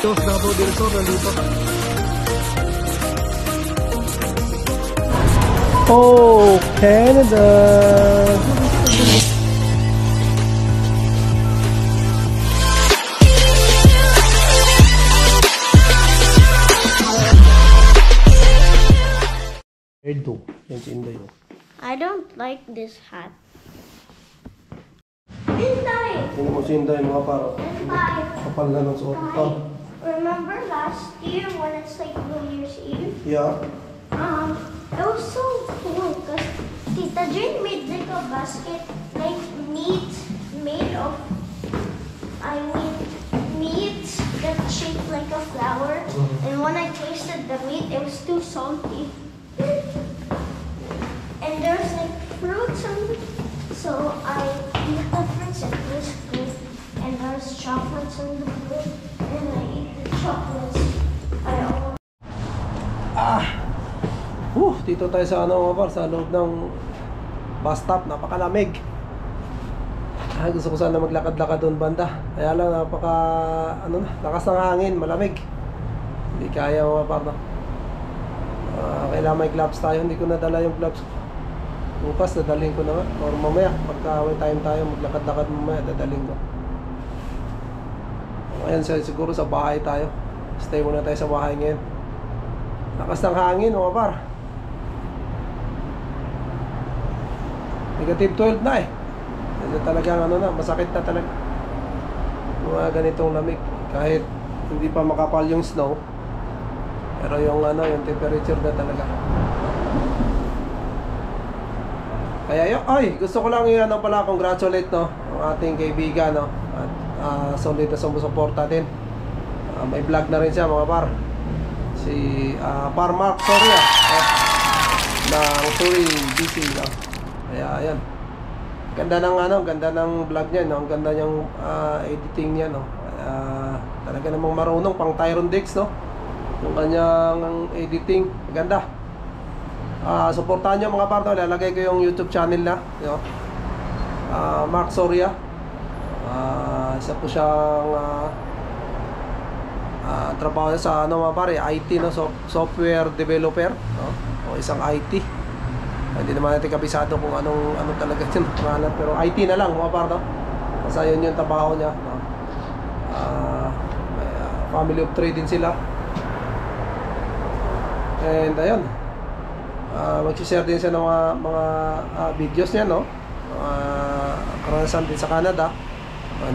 Ito, Davao del Sur, nandito. Oh, Canada! I don't like this hat. Inday! Sino mo si Inday mga paro? Inday! Kapal na ng suot ito. Remember last year when it's like New Year's Eve? Yeah. It was so cool because Tita Jane made like a basket, like meat made of, meat that's shaped like a flower. And when I tasted the meat, it was too salty. And there's like fruits on it. So I eat the fruits and it was good. And there's chocolates on the fruit. And I eat the chocolates. Dito tayo sa ano mga par, sa loob ng bus stop. Napakalamig. Gusto ko sana maglakad-lakad doon banda. Kaya lang lakas ng hangin, malamig. Hindi kaya mga par, no? Kailangan may gloves tayo. Hindi ko nadala yung gloves. Bukas dadalhin ko na nga. Or mamaya, pagka may time tayo maglakad-lakad mamaya, dadalhin ko. Ayan, siguro sa bahay tayo. Stay muna tayo sa bahay ngayon. Lakas ng hangin mga par. Negative 12 na eh. Talagang masakit na talaga. Mga ganitong lamig. Kahit hindi pa makapal yung snow, pero yung yung temperature na talaga. Kaya gusto ko lang pala congratulate ang ating kaibigan at solid na sumusuporta din. May vlog na rin siya mga par. Si Par Mark Soria ng Suri BC Kaya ayan. Ganda ng vlog niya, no? Ang ganda niyang editing niya, no? Talaga namang marunong pang Tyron Dix, no? Yung kanyang editing, ganda. Suportahan niyo mga parto, lalagay ko yung YouTube channel na, no? Mark Soria. Isa po siyang trabaho sa mga pare, IT, no? Software developer, no? O isang IT. Hindi naman natin kabisado kung anong talaga yung pangalan, pero IT na lang mga par, no? Kasi yun yung trabaho niya, no? Family of 3 din sila. And ayun, magsishare din siya ng mga videos niya, no? Karanasan din sa Canada,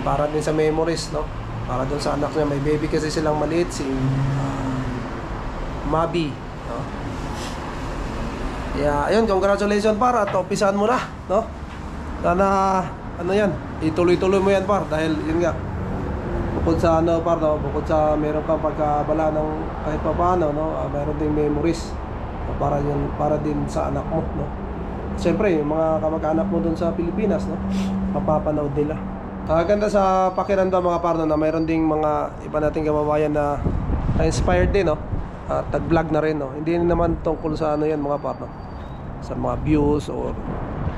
para din sa memories, no? Para dun sa anak niya, may baby kasi silang maliit, si Mabi, no? Yeah, ayun, congratulations par, at umpisahan mo na, no? Sana yan, ituloy-tuloy mo yan par, dahil yun nga, bukod sa par, no? Bukod sa meron kang pagkabala ng kahit pa paano, no? Meron ding memories para din sa anak mo, no? Siyempre, yung mga kamag-anak mo dun sa Pilipinas, no? Mapapanood nila. Ganda sa pakiramdam mga par, no? Na meron ding mga iba nating kababayan na inspired din, no? At nag-vlog na rin, no? Hindi naman tungkol sa yan mga par, no? Sa mga views or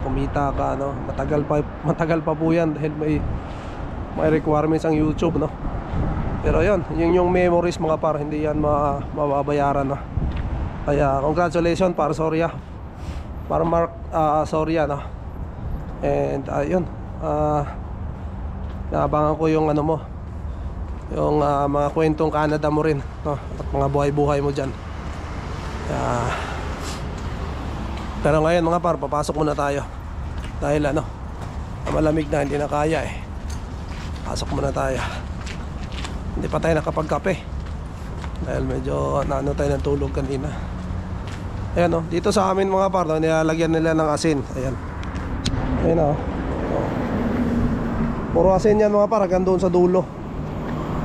kumita ka, no? Matagal pa po yan dahil may requirements ang YouTube, no? Pero yun, yung memories mga par, hindi yan mababayaran, no? Kaya congratulations para Soria, para Mark Soria, no? And yun, naabangan ko yung mo, yung mga kwentong Canada mo rin, no? At mga buhay-buhay mo dyan. Pero ngayon mga par, papasok muna tayo. Dahil malamig na, hindi na kaya eh. Pasok muna tayo. Hindi pa tayo nakapagkape dahil medyo tayo ng tulog kanina. Ayan, no? Dito sa amin mga par, no? Nilalagyan nila ng asin. Ayan. Ayan, no? Puro asin yan mga par, hanggang doon sa dulo.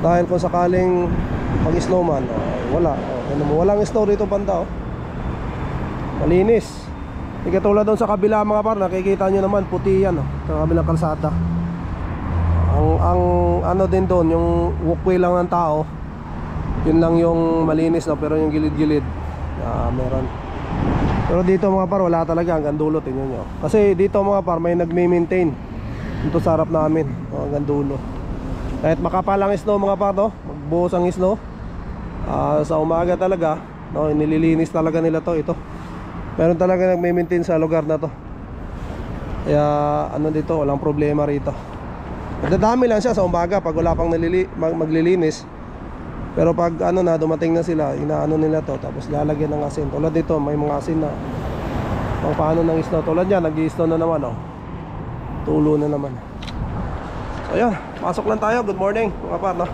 Dahil kung sakaling mag-snowman, wala. Walang snow dito banda, malinis. Hindi katulad doon sa kabila mga par, nakikita nyo naman puti yan, sa kabilang kalsada. Ang din doon, yung walkway lang ng tao, yun lang yung malinis, no? Pero yung gilid-gilid meron. Pero dito mga par, wala talaga hanggang dulo, tingnan nyo. Kasi dito mga par, may nagme-maintain dito sa harap namin, hanggang dulo. Kahit makapalang snow mga par, no? buhos ang snow. Sa umaga talaga, no, nililinis talaga nila to. Ito, meron talaga nagme-maintain sa lugar na to. Kaya ano dito, walang problema rito. Dadami lang siya sa umaga pag wala pang maglilinis. Pero pag ano na, dumating na sila, inaano nila to, tapos lalagyan ng asin. Tulad dito, may mga asin na pang paano ng snow. Tulad yan, nag-i-snow na naman, oh. Tulo na naman. So ayan, pasok lang tayo. Good morning mga par, no?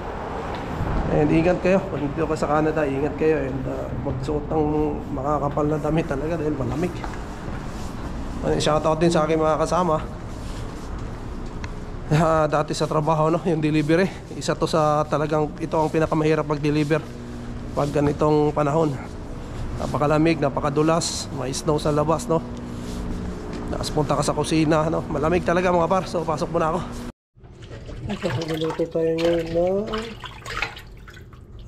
And ingat kayo, pag dito ka sa Canada, ingat kayo. And magsuot ng makakapal na damit talaga dahil malamig. Shoutout din sa aking mga kasama. Dati sa trabaho, no, yung delivery, isa to sa talagang, ito ang pinakamahirap mag-deliver pag ganitong panahon. Napakalamig, napakadulas, may snow sa labas, no. Tapos punta ka sa kusina, no, malamig talaga mga par. So pasok muna ako. Magluluto tayo ngayon na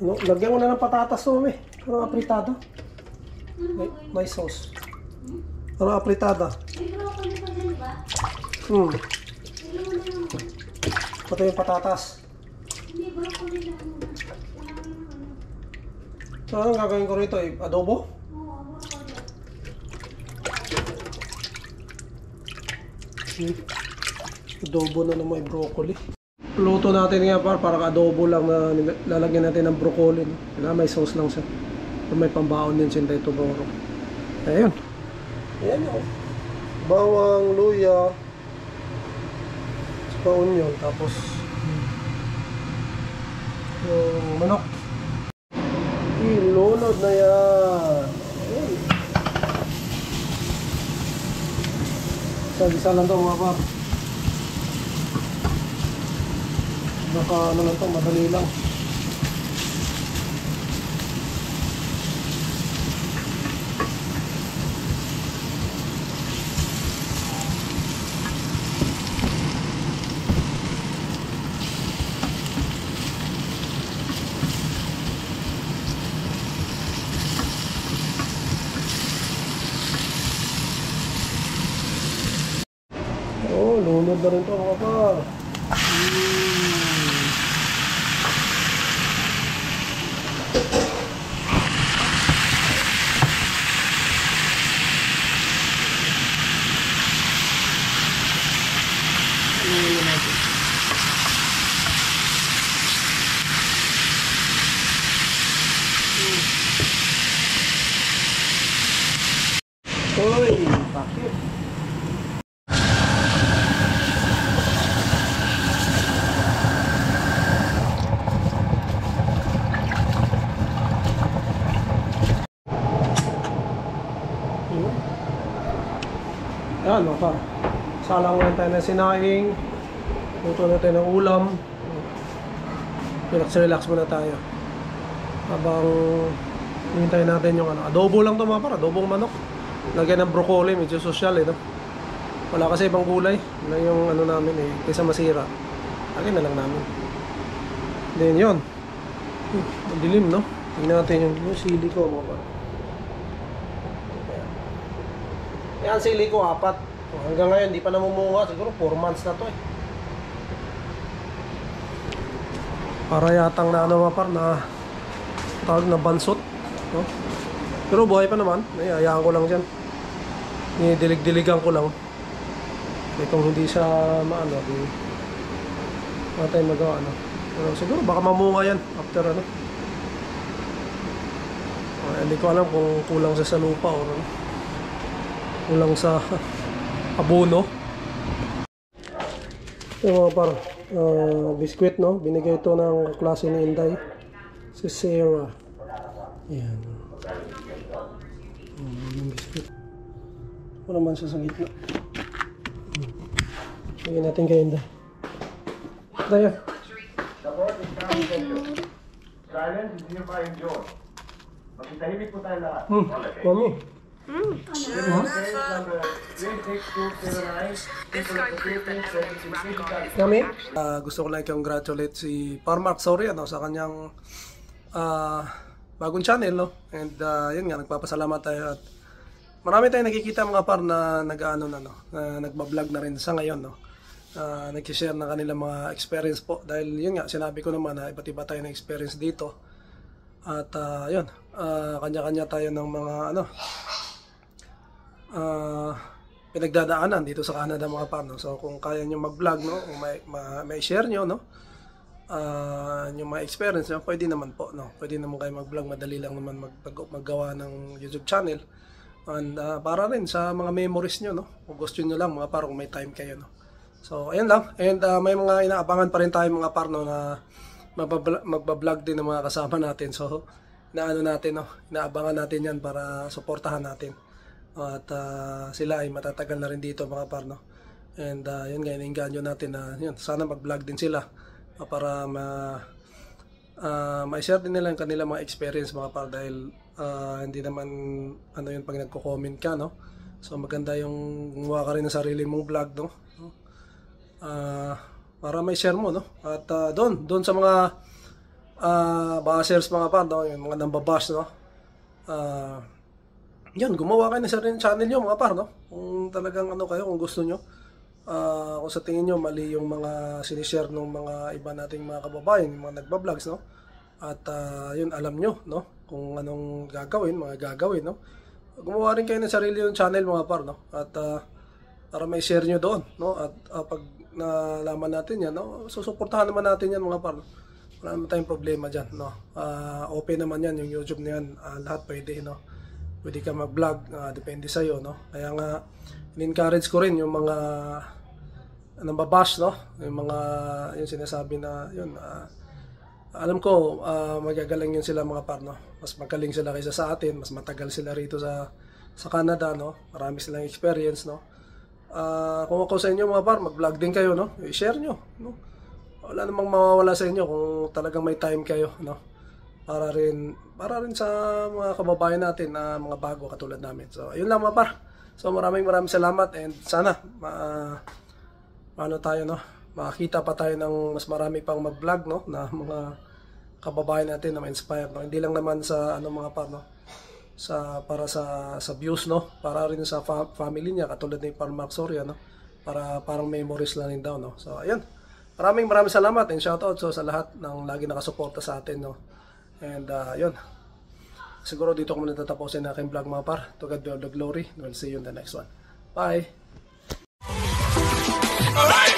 ano, lagyan mo na ng patatas, no, may parang apritado. May sauce parang apritada. Ito yung patatas. So anong gagawin ko rito? Adobo? Adobo na naman yung broccoli. Luto natin nga parang adobo lang na lalagyan natin ng broccoli. May sauce lang siya. May pambaon din siya dito boro. Ayun. Ayan yun. Bawang, luya, saka onion, tapos yung manok. Ilunod na yan. Ayan. Isa lang ito mga par. Baka ano lang ito, madali lang. Lunod na rin ito mga par. Uy, bakit? Ayan mga par, salang lang tayo ng sinaing. Luto natin ng ulam. Relax muna tayo habang hintayin natin yung ano. Adobo lang to mga par, adobong manok. Lagyan ng broccoli, medyo social no? Wala kasi ibang gulay na yung ano namin kaysa masira. Lagyan na lang namin. Then yun, dilim no? Tingnan natin yung sili ko mga par. Yan, sili ko 4. Hanggang ngayon, di pa namumunga. Siguro 4 months na to Para yatang na ano mga par, na tawag na bansot, no? Pero buhay pa naman. Hayaan ko lang dyan. Dilig-diligan ko lang. Kung hindi siya maano, wala tayong magawa, no? Pero siguro baka mamunga yan after ano. Hindi ko alam kung kulang sa lupa o ano. Kulang sa abono. Ito mga par, biskwit, no? Binigay ito ng klase ni Inday, si Sarah. Ayan. Yung biskwit. Wala naman siya sa gitna. Bigyan natin kay Inday. Daya. Silence is hereby enjoyed. Magkitahimik po tayo lahat. Mami. Mami, gusto ko lang i-congratulate si Parmark, sorry ano, sa kanyang bagong channel, no? And yun nga, nagpapasalamat tayo at marami tayong nakikita mga par na nag-ano na, no? Na nagba-vlog na rin sa ngayon, no? nag-share ng kanilang mga experience po. Dahil yun nga, sinabi ko naman na iba't iba tayo ng experience dito. At yun, kanya-kanya tayo ng mga pinagdadaanan dito sa Canada mga par, no? So kung kaya nyo mag-vlog, no? Kung may share nyo, no? Yung mga experience nyo, pwede naman po, no? Pwede naman kayo mag-vlog, madali lang naman maggawa ng YouTube channel. And para rin sa mga memories nyo, no? Kung gusto nyo lang mga par, kung may time kayo, no? So ayun lang. And may mga inaabangan pa rin tayo mga par, no, na magbablog din ng mga kasama natin. So natin, no? Inaabangan natin yan para suportahan natin. At sila ay matatagal na rin dito mga par, no? And yun nga, iniinganyo natin na yun, sana mag-vlog din sila para ma-share din nila yung kanilang mga experience mga par, dahil hindi naman yun pag nagko-comment ka, no? So maganda yung gumawa ka rin ng sarili mong vlog, no? Para may share mo, no? At doon sa mga bashers mga par, no? Yung mga nambabash, no? Yan, gumawa kayo ng sarili channel nyo mga par, no? Kung talagang kayo, kung gusto nyo, kung sa tingin nyo mali yung mga sinishare ng mga iba nating mga kababayan, yung mga nagba-vlogs, no? At yun, alam nyo, no? Kung anong gagawin, no? Gumawa rin kayo ng sarili yung channel mga par, no? At para may share nyo doon, no? At pag nalaman natin yan, no? Susuportahan naman natin yan mga par, no? Wala naman tayong problema dyan, no? Open naman yan, yung YouTube na yan, lahat pwede, no? Pwede ka mag-vlog, depende sa'yo, no? Kaya nga, in-encourage ko rin yung mga nambabash, no? Yung mga, yung sinasabi na, yun, alam ko, magagaling yun sila mga par, no? Mas magaling sila kaysa sa atin, mas matagal sila rito sa Canada, no? Marami silang experience, no? Kung ako sa inyo mga par, mag-vlog din kayo, no? I-share nyo, no? Wala namang mawawala sa inyo kung talagang may time kayo, no? Para rin sa mga kababayan natin na mga bago katulad namin. So, ayun lang mga par. So, maraming salamat, and sana tayo, no? Makakita pa tayo ng mas marami pang mag-vlog, no? Na mga kababayan natin na ma-inspire, no? Hindi lang naman sa mga par, no? Para sa views, no? Para rin sa family niya katulad ni Par Mark Soria, no? Para parang memories lang din daw, no? So, ayun. Maraming salamat and shoutout sa lahat ng lagi nakasuporta sa atin, no? And yun. Siguro dito ko muna tatapusin ang aking vlog mga par. To God be all the glory. We'll see you in the next one. Bye! Alright.